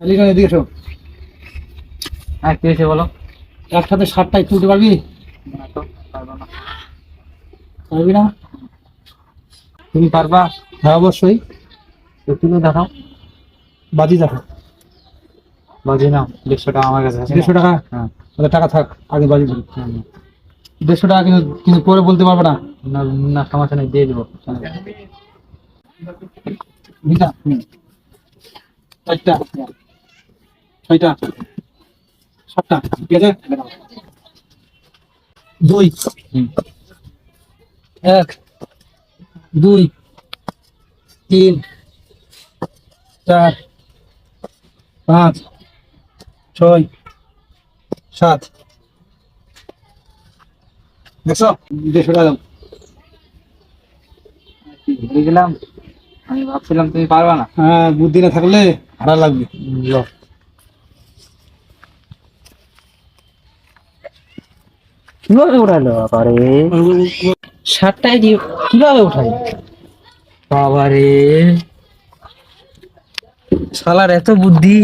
লিটন এদিকে এসো। হ্যাঁ কি হয়েছে বলো। একসাথে 7টাই তুলতে পারবি? না তো, পারবো না। পারবি না? তুমি পারবা? হ্যাঁ অবশ্যই। তো তুলে দেখাও। বাজি দেখো। বাজি নাও, 150 টাকা আমার কাছে আছে। 150 টাকা? হ্যাঁ। তাহলে টাকা থাক, আগে বাজি দিই। হ্যাঁ, 150 টাকা কিন্তু কিন্তু পরে বলতে পারবে না। না না, সমস্যা নেই, দিয়ে দেবো। বুঝলা? 4টা 6টা 7টা, ঠিক আছে? 2 1 2 3 4 5 6 7 দেখছো? 150 টাকা দাও। ভুলে গেলাম, আমি ভাবছিলাম তুমি পারবা না। হ্যাঁ, বুদ্ধি না থাকলে হারা লাগবে। লো। কিভাবে উঠালো বাবারে? 7টায় দিয়ে কিভাবে উঠাই বাবারে, শালার এত বুদ্ধি।